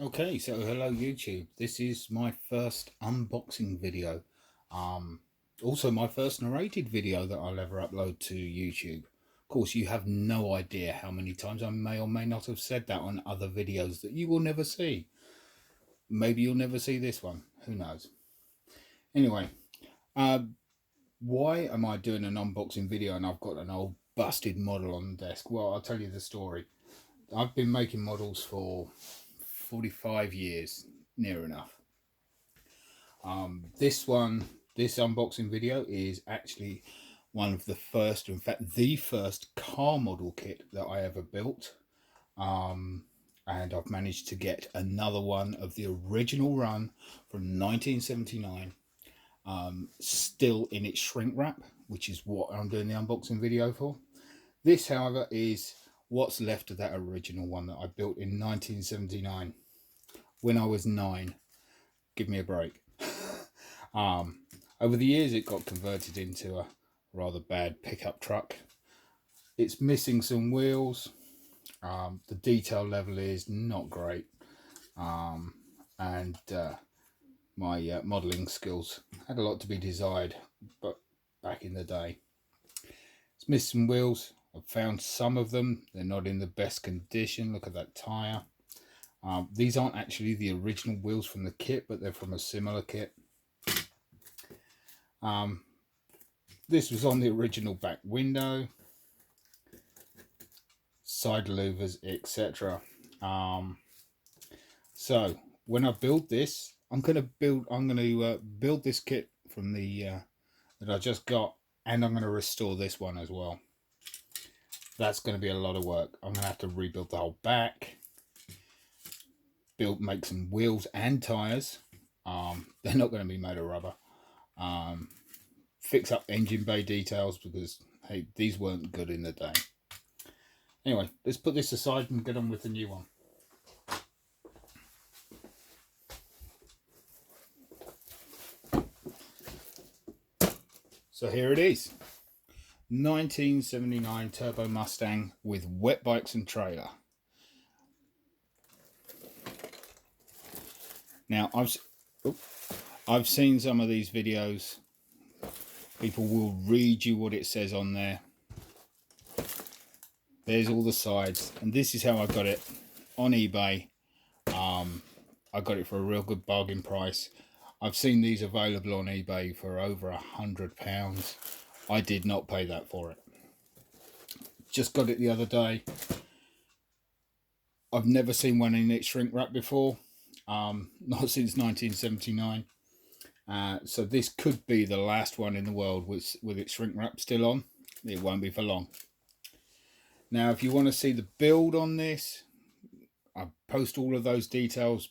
Okay, so hello YouTube. This is my first unboxing video. Um, Also my first narrated video that I'll ever upload to YouTube. Of course, you have no idea how many times I may or may not have said that on other videos that you will never see. Maybe you'll never see this one. Who knows? Anyway, uh, why am I doing an unboxing video and I've got an old busted model on the desk? Well, I'll tell you the story. I've been making models for 45 years, near enough. This unboxing video is actually one of the first, in fact, the first car model kit that I ever built. And I've managed to get another one of the original run from 1979, still in its shrink wrap, which is what I'm doing the unboxing video for. This, however, is what's left of that original one that I built in 1979 when I was 9. Give me a break. Over the years, it got converted into a rather bad pickup truck. It's missing some wheels. The detail level is not great. And my modelling skills had a lot to be desired, but back in the day. It's missing wheels. I've found some of them. They're not in the best condition. Look at that tyre. These aren't actually the original wheels from the kit, but they're from a similar kit. This was on the original back window, side louvers, etc. So when I build this, I'm going to build this kit from the that I just got, and I'm going to restore this one as well. That's going to be a lot of work. I'm going to have to rebuild the whole back, make some wheels and tires. They're not going to be made of rubber. Fix up engine bay details because, hey, these weren't good in the day. Anyway, let's put this aside and get on with the new one. So here it is. 1979 Turbo Mustang with Wetbikes and trailer. Now, I've seen some of these videos. People will read you what it says on there. There's all the sides, and this is how I got it on eBay. I got it for a real good bargain price. I've seen these available on eBay for over £100. I did not pay that for it. Just got it the other day. I've never seen one in its shrink wrap before, not since 1979. So this could be the last one in the world with its shrink wrap still on. It won't be for long. Now, if you want to see the build on this, I post all of those details,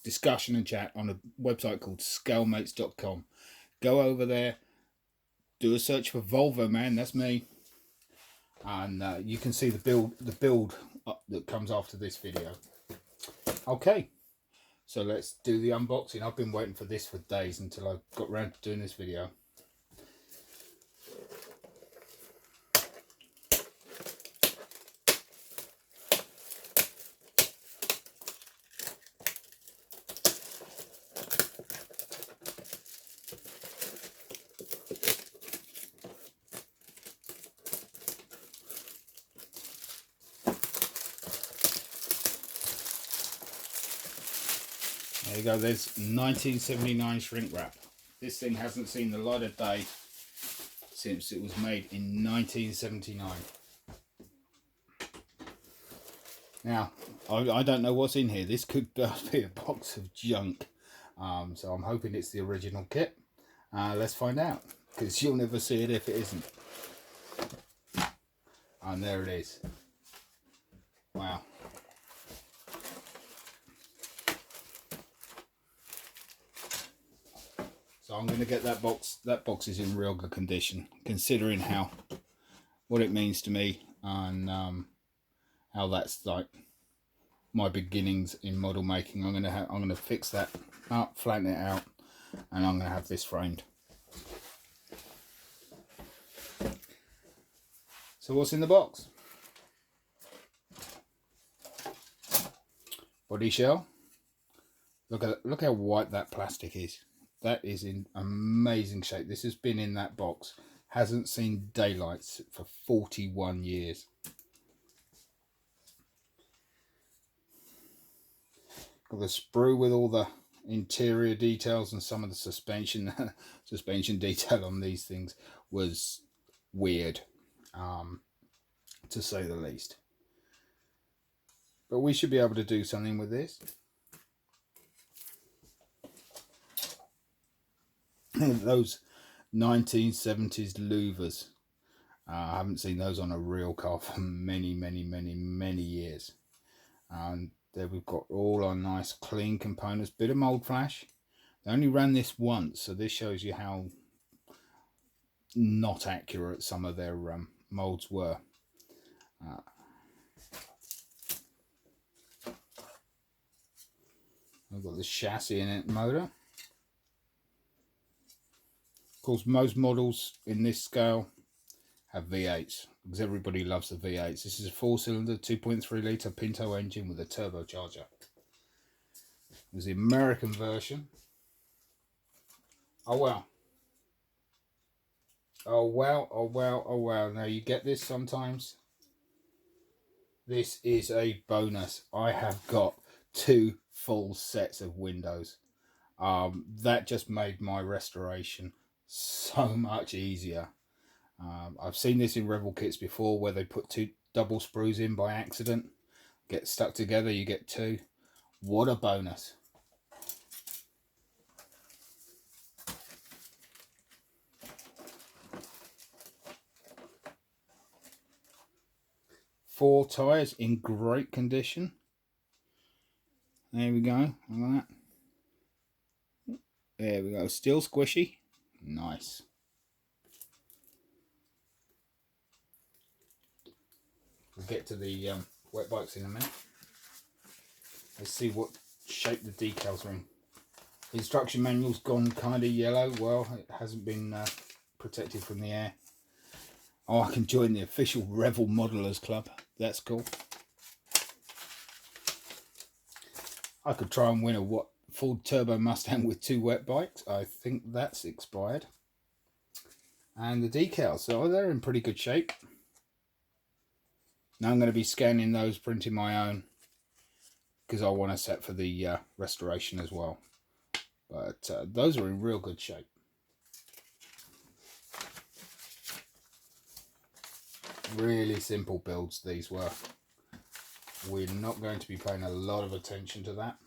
discussion and chat on a website called scalemates.com. Go over there, do a search for Volvo Man, that's me, and you can see the build that comes after this video. Okay, so let's do the unboxing. I've been waiting for this for days until I got around to doing this video. There you go, there's 1979 shrink wrap. This thing hasn't seen the light of day since it was made in 1979. Now, I don't know what's in here. This could be a box of junk. So I'm hoping it's the original kit. Let's find out, because you'll never see it if it isn't. And there it is. Wow. So I'm going to get that box. That box is in real good condition, considering what it means to me, and how that's like my beginnings in model making. I'm going to fix that up, flatten it out, and I'm going to have this framed. So what's in the box? body shell. Look how white that plastic is. That is in amazing shape. This has been in that box, hasn't seen daylight for 41 years. Got the sprue with all the interior details, and some of the suspension detail on these things was weird, to say the least. But we should be able to do something with this. Those 1970s louvers, I haven't seen those on a real car for many years. And there we've got all our nice clean components, bit of mold flash. They only ran this once, so this shows you how not accurate some of their molds were. I've got the chassis in it, motor. Of course, most models in this scale have V8s, because everybody loves the V8s. This is a 4-cylinder, 2.3 litre Pinto engine with a turbocharger. There's the American version. Oh wow. Oh wow, oh wow, oh wow. Now you get this sometimes. This is a bonus. I have got 2 full sets of windows. That just made my restoration so much easier. I've seen this in Revell kits before, where they put 2 double sprues in by accident, get stuck together, you get 2. What a bonus. Four tyres in great condition. There we go. Look at that. There we go. Still squishy. Nice. We'll get to the wet bikes in a minute. Let's see what shape the decals are in. The instruction manual's gone kind of yellow. Well, it hasn't been protected from the air. Oh, I can join the official Revell Modelers Club. That's cool. I could try and win a Ford Turbo Mustang with 2 wet bikes. I think that's expired. And the decals, so they're in pretty good shape. Now I'm going to be scanning those, printing my own, because I want a set for the restoration as well. But those are in real good shape. Really simple builds these were. We're not going to be paying a lot of attention to that.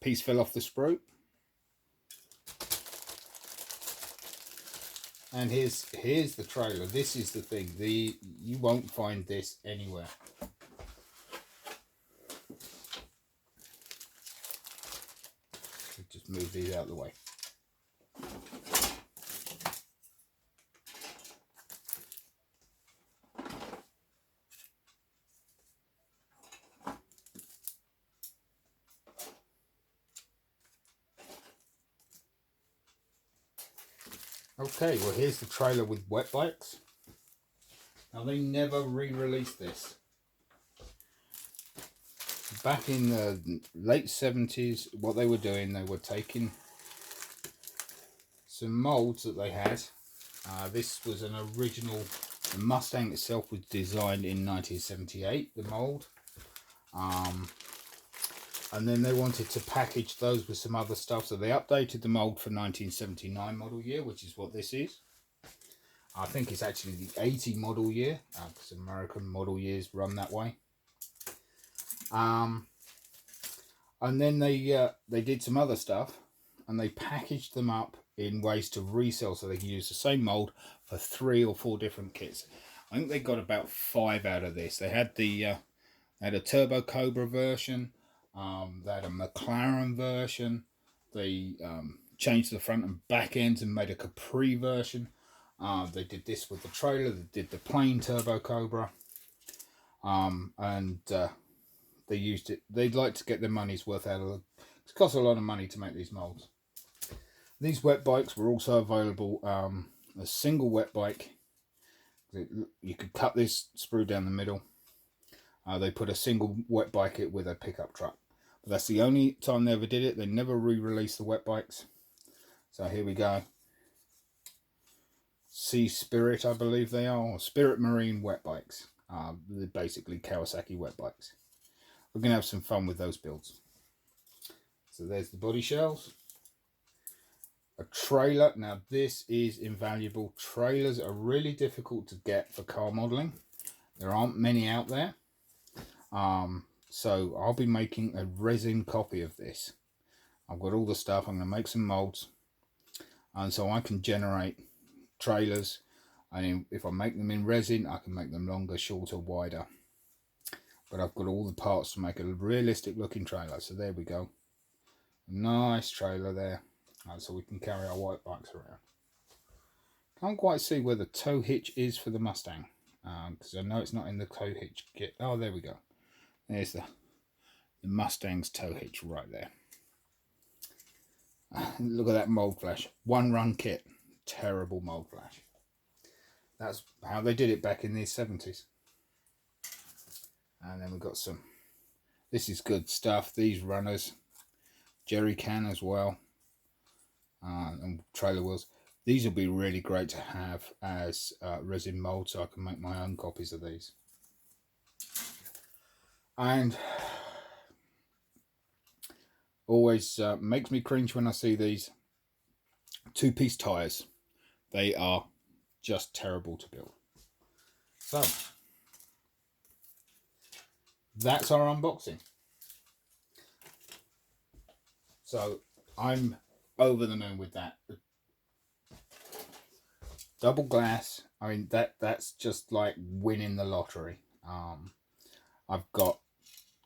Piece fell off the sprue. And here's the trailer. This is the thing. You won't find this anywhere. Just move these out of the way. Okay, well here's the trailer with Wetbikes. Now they never re-released this. Back in the late 70s, what they were doing, they were taking some molds that they had. This was an original, the Mustang itself was designed in 1978, the mold. And then they wanted to package those with some other stuff, so they updated the mold for 1979 model year, which is what this is. I think it's actually the 80 model year, because American model years run that way. And then they did some other stuff, and they packaged them up in ways to resell, so they can use the same mold for 3 or 4 different kits. I think they got about 5 out of this. They had they had a Turbo Cobra version. They had a McLaren version. They changed the front and back ends and made a Capri version. They did this with the trailer. They did the plain Turbo Cobra. They used it. They'd like to get their money's worth out of it. It costs a lot of money to make these molds. These wet bikes were also available a single wet bike. You could cut this sprue down the middle. They put a single wet bike with a pickup truck. But that's the only time they ever did it. They never re-released the wet bikes. So here we go. Sea Spirit, I believe they are. Or Spirit Marine wet bikes. They're basically Kawasaki wet bikes. We're going to have some fun with those builds. So there's the body shells. A trailer. Now this is invaluable. Trailers are really difficult to get for car modeling. There aren't many out there. So I'll be making a resin copy of this. I've got all the stuff. I'm going to make some molds. And so I can generate trailers. And if I make them in resin, I can make them longer, shorter, wider. But I've got all the parts to make a realistic looking trailer. So there we go. Nice trailer there. So we can carry our white bikes around. Can't quite see where the tow hitch is for the Mustang. Because I know it's not in the tow hitch kit. Oh, there we go. There's the Mustang's tow hitch right there. Look at that mold flash. One run kit. Terrible mold flash. That's how they did it back in the 70s. And then we've got some. This is good stuff. These runners. Jerry can as well. And trailer wheels. These will be really great to have as resin mold, so I can make my own copies of these. And always makes me cringe when I see these two-piece tires. They are just terrible to build. So that's our unboxing. So I'm over the moon with that. Double glass. I mean, that's just like winning the lottery. I've got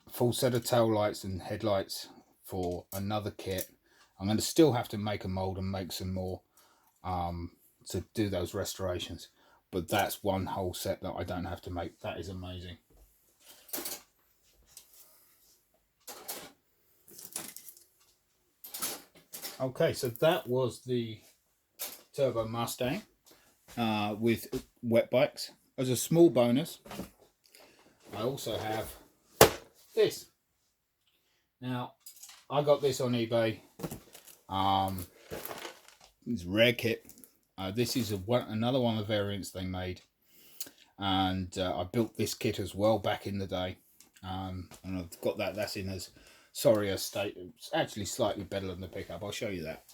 a full set of tail lights and headlights for another kit. I'm going to still have to make a mold and make some more to do those restorations. But that's one whole set that I don't have to make. That is amazing. Okay, so that was the Turbo Mustang with wet bikes. As a small bonus, I also have this. Now, I got this on eBay. It's a rare kit. This is another one of the variants they made. And I built this kit as well back in the day. And I've got that's in as sorry a state. It's actually slightly better than the pickup. I'll show you that.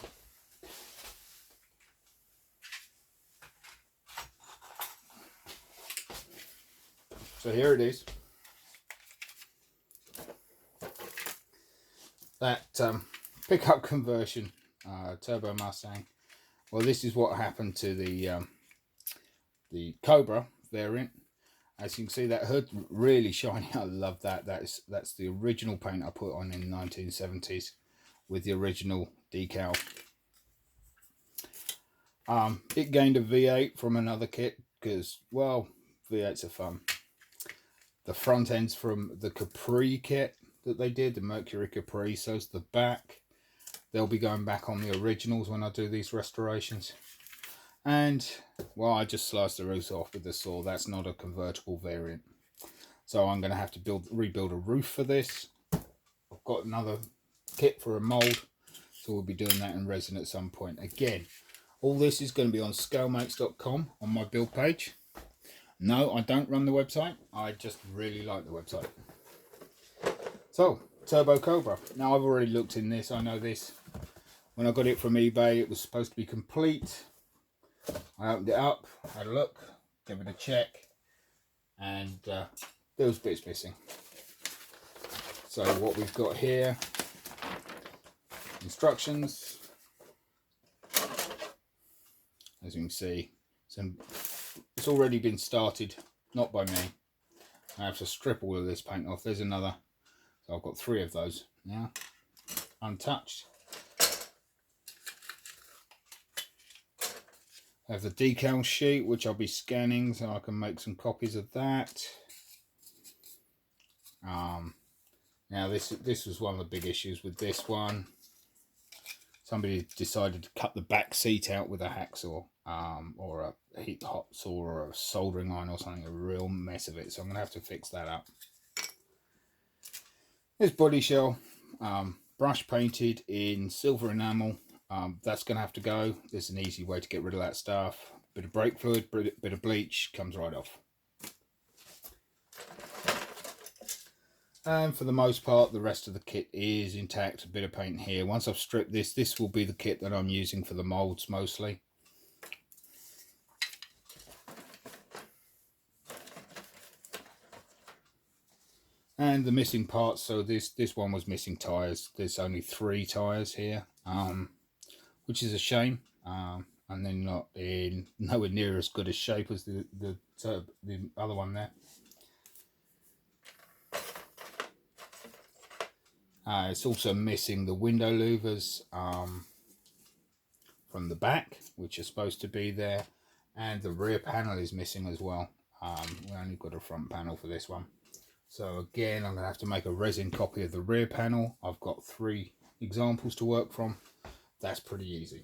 So here it is. That pickup conversion Turbo Mustang. Well, this is what happened to the Cobra variant. As you can see, that hood really shiny. I love that. That's the original paint I put on in the 1970s with the original decal. It gained a V8 from another kit because, well, V8s are fun. The front end's from the Capri kit that they did, the Mercury Capri. So's the back. They'll be going back on the originals when I do these restorations. And, well, I just sliced the roof off with the saw. That's not a convertible variant. So I'm going to have to rebuild a roof for this. I've got another kit for a mold. So we'll be doing that in resin at some point. Again, all this is going to be on scalemates.com on my build page. No, I don't run the website. I just really like the website. So, Turbo Cobra. Now, I've already looked in this. I know this. When I got it from eBay, it was supposed to be complete. I opened it up, had a look, gave it a check, and there was bits missing. So what we've got here, instructions. As you can see, it's already been started, not by me. I have to strip all of this paint off. There's another. So I've got 3 of those now, untouched. I have the decal sheet, which I'll be scanning so I can make some copies of that. Now this was one of the big issues with this one. somebody decided to cut the back seat out with a hacksaw, or a heat hot saw, or a soldering iron or something. A real mess of it. So I'm gonna have to fix that up. This body shell, brush painted in silver enamel. That's gonna have to go. There's an easy way to get rid of that stuff. Bit of brake fluid, bit of bleach, comes right off. And for the most part, the rest of the kit is intact. A bit of paint here. Once I've stripped this, this will be the kit that I'm using for the molds mostly. And the missing parts, so this one was missing tyres. There's only 3 tyres here, which is a shame. And they're not in nowhere near as good a shape as the other one there. It's also missing the window louvers from the back, which are supposed to be there, and the rear panel is missing as well. We only got a front panel for this one. So again, I'm going to have to make a resin copy of the rear panel. I've got 3 examples to work from. That's pretty easy.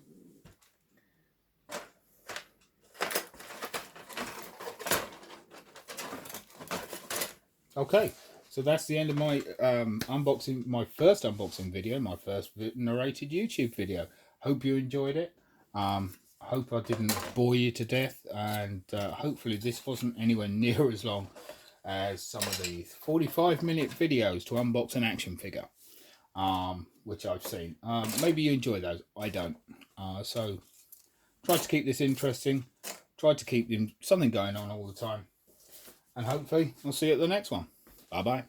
Okay, so that's the end of my unboxing, my first unboxing video, my first narrated YouTube video. Hope you enjoyed it. Hope I didn't bore you to death, and hopefully this wasn't anywhere near as long as some of the 45-minute videos to unbox an action figure, which I've seen. Maybe you enjoy those. I don't. So try to keep this interesting. Try to keep something going on all the time. And hopefully I'll see you at the next one. Bye-bye.